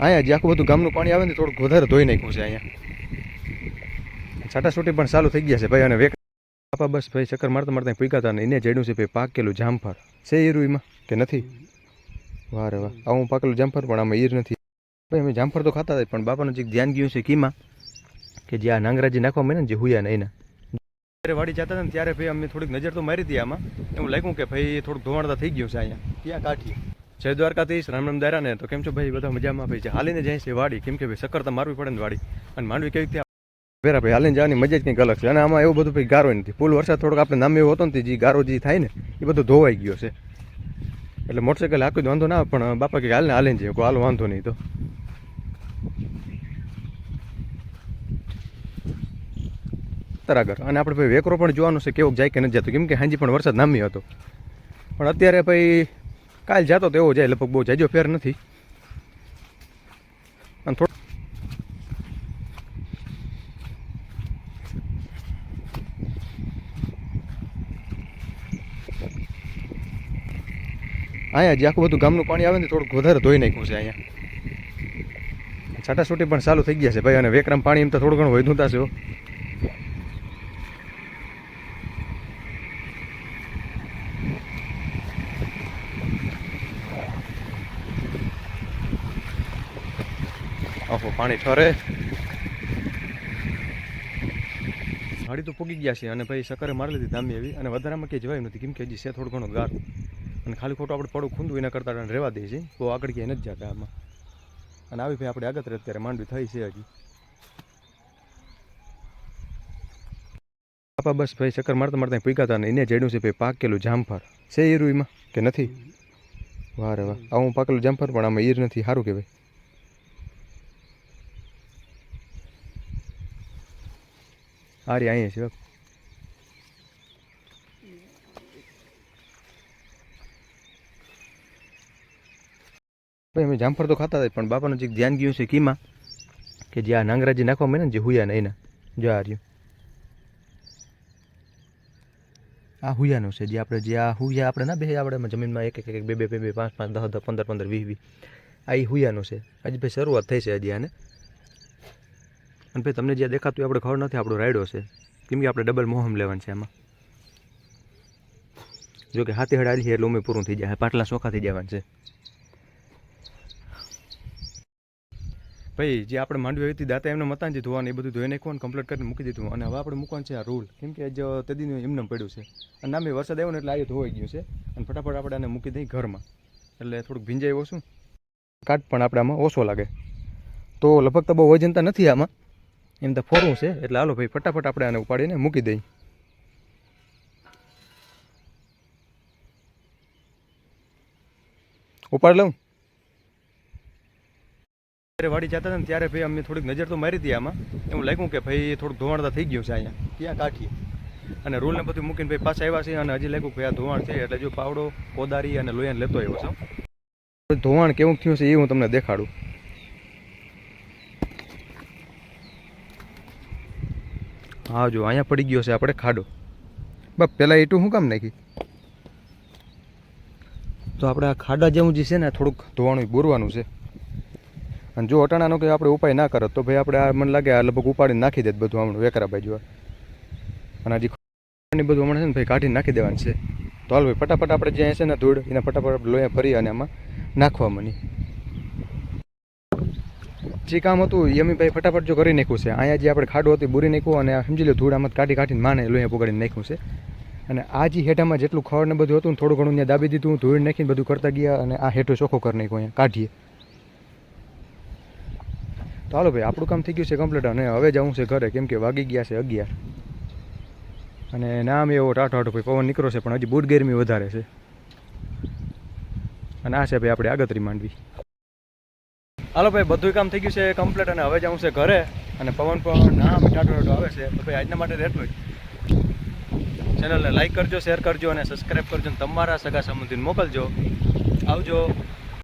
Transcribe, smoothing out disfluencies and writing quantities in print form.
અહીંયા જે આખું બધું ગામનું પાણી આવે ને થોડુંક વધારે ધોઈ નાખ્યું છે અહીંયા. છાટાછૂટી પણ ચાલુ થઈ ગયા છે ભાઈ. અને બાપા બસ ભાઈ ચક્કર મારતા મારતા પૂગ્યા હતા ને એને જડ્યું છે ભાઈ પાકેલું જામફળ છે ઈરુમાં કે નથી? વાહ રે વાહ, આવું પાકેલું જામફળ પણ આમાં ઈર નથી ભાઈ. અમે જામફળ તો ખાતા હતા પણ બાપાનું જે ધ્યાન ગયું છે કીમાં કે જે આ નાંગરાજી નાખવા મળે ને જે હુયા ને એના જ્યારે વાડી જતા હતા ને ત્યારે ભાઈ અમે થોડીક નજર તો મારી હતી આમાં. એવું લાગ્યું કે ભાઈ થોડુંક ધોવાણતા થઈ ગયું છે અહીંયા. ક્યાં કાઠી જય દ્વારકાધીશ, રામ રામ દાયરા ને. તો કેમ છો ભાઈ? બધા મજામાં ભાઈ. હાલીને જાય છે વાડી, કેમ કે ભાઈ ચક્કર તો મારવી પડે ને વાડી. અને માંડવી કેવી રીતે વેરા ભાઈ હાલીને જવાની મજા જ કંઈક અલગ છે. અને આમાં એવું બધું ભાઈ ગારો નથી. ફૂલ વરસાદ થોડોક આપણે નામ એવો હતો ને જે ગારો જે થાય ને એ બધું ધોવાઈ ગયો છે. એટલે મોટરસાઇકલ હાંકવી વાંધો ના આવે પણ બાપા કે હાલને હાલીને જઈએ. હાલ વાંધો નહીં તો તરાગર. અને આપણે ભાઈ વેકરો પણ જોવાનું છે કેવો જાય કે નથી જતો, કેમ કે હાંજી પણ વરસાદ નામી હતો. પણ અત્યારે ભાઈ કાલ જતો તો એવો જાય, લગભગ બહુ જાજો ફેર નથી. અને થોડું અહીંયા જે આખું બધું ગામનું પાણી આવે ને થોડુંક વધારે ધોઈ નાખ્યું છે અહીંયા. છાટાછૂટી પણ ચાલુ થઈ ગયા છે ભાઈ. અને વેકરામ પાણી એમ તો થોડું ઘણું વધુતા છે. ઓહો, પાણી ઠરે. ગાડી તો પૂગી ગયા છે અને ભાઈ સકરે મારી લીધી દામી એવી. અને વધારામાં કંઈ જવાયું નથી, કેમ કે હજી છે થોડું ઘણું ગારું. અને ખાલી ખોટું આપણે પડું ખૂંદવું એના કરતાં રહેવા દઈએ છીએ. બહુ આગળ ક્યાંય નથી જતા આમાં. અને આવી ભાઈ આપણે આગળ અત્યારે માંડવી થઈ છે હજી. બાપા બસ ભાઈ ચક્કર મારતા મારતા પૂગ્યા હતા ને એને જડ્યું છે ભાઈ પાકેલું જામફળ છે ઈરુમાં કે નથી? વાહ રે વાહ, આવું પાકેલું જામફળ પણ આમાં ઈર નથી. સારું કહેવાય. હારી અહીંયા છે ભાઈ. અમે જામફળ તો ખાતા હતા પણ બાપાનું જે ધ્યાન ગયું છે કીમાં કે જે આ નાંગરાજી નાખવા મળે ને જે હુયા ને એના જો આ રહ્યું. આ હુયાનું છે જે આપણે જે આ હુયા આપણે ના બે આપણે જમીનમાં એક એક બે બે બે 5 5 10 10 15 15 20 આ એ હુયાનું છે. હજી ભાઈ શરૂઆત થઈ છે હજી આને. અને ભાઈ તમને જ્યાં દેખાતું આપણે ખબર નથી, આપણો રાયડો છે. કેમ કે આપણે ડબલ મોહમ લેવાનું છે આમાં. જો કે હાથી હળ આલી છે એટલે ઉમે પૂરું થઈ જાય, પાટલા ચોખા થઈ જવાનું છે ભાઈ. જે આપણે માંડવી હતી દાતા એમને મતાન ધોવાનું એ બધું ધોઈ નાખવાનું કમ્પ્લીટ કરીને મૂકી દીધું. અને હવે આપણે મૂકવાનું છે આ રૂલ, કેમ કે જ તે દિન એમને પડ્યું છે. અને નામે વરસાદ આવ્યો ને એટલે આ ધોવાઈ ગયું છે. અને ફટાફટ આપણે આને મૂકી દઈએ ઘરમાં, એટલે થોડુંક ભીંજાય ઓછું કાટ પણ આપણે આમાં ઓછો લાગે. તો લગભગ તો બહુ વજનતા નથી આમાં, એમ તો ફોરવું છે. એટલે હાલો ભાઈ ફટાફટ આપણે આને ઉપાડીને મૂકી દઈએ. ઉપાડ લઉં. ત્યારે વાડી જતા હતા ને ત્યારે ભાઈ અમે થોડીક નજર તો મારી હતી આમાં. એવું લાગ્યું કે ભાઈ થોડુંક ધોવાણતા થઈ ગયું છે અહીંયા. ક્યાં કાઠી અને રૂલ ને બધું મૂકીને ભાઈ પાછા આવ્યા છે. અને હજી લાગ્યું ભાઈ આ ધોવાણ છે એટલે જો પાવડો કોદારી અને લોહીને લેતો આવ્યો છું. ધોવાણ કેવું થયું છે એ હું તમને દેખાડું. હા જો અહીંયા પડી ગયો છે આપણે ખાડો. બસ પહેલાં એટલું શું કામ નાખી? તો આપણે આ ખાડા જેવું જે છે ને થોડુંક ધોવાનું બોરવાનું છે. અને જો અટાણાનો કંઈ આપણે ઉપાય ના કરત તો ભાઈ આપણે આ મને લાગે આ લગભગ ઉપાડીને નાખી દે બધું હમણાં વેકરા બાજુ. અને હજી બધું હમણાં છે ને ભાઈ કાઢીને નાખી દેવાનું છે. તો હાલ ભાઈ ફટાફટ આપણે જ્યાં છે ને ધૂળ એને ફટાફટ લોહીયા ફરી અને આમાં નાખવા મની જે કામ હતું એ અમે ભાઈ ફટાફટ જો કરી નાખ્યું છે. અહીંયા જે આપણે ખાડો હતી બોરી નાખ્યું અને સમજી લો ધૂળ આમાં કાઢીને માને લોહીયા પોગાડીને નાખ્યું છે. અને આ જે હેઠામાં જેટલું ખડ ને બધું હતું થોડું ઘણું ત્યાં દાબી દીધું, ધૂળ નાખીને બધું કરતા ગયા. અને આ હેઠો ચોખ્ખો કરી નાખ્યો, અહીંયા કાઢીએ. તો હાલો ભાઈ આપણું કામ થઈ ગયું છે કમ્પ્લીટ. અને હવે જવું છે ઘરે, કેમ કે વાગી ગયા છે 11. અને નામ એવો ટાઢો ભાઈ પવન નીકળો છે પણ હજી બૂટ ગરમી વધારે છે. અને આ છે ભાઈ આપણે આગતરી માંડવી. હાલો ભાઈ બધું કામ થઈ ગયું છે કમ્પ્લીટ. અને હવે જવું છે ઘરે. અને પવન પણ નામ ટાઢો આવે છે. તો ભાઈ આજના માટે એટલું જ. ચેનલને લાઈક કરજો, શેર કરજો અને સબસ્ક્રાઈબ કરજો. અને તમારા સગા સંબંધીને મોકલજો. આવજો.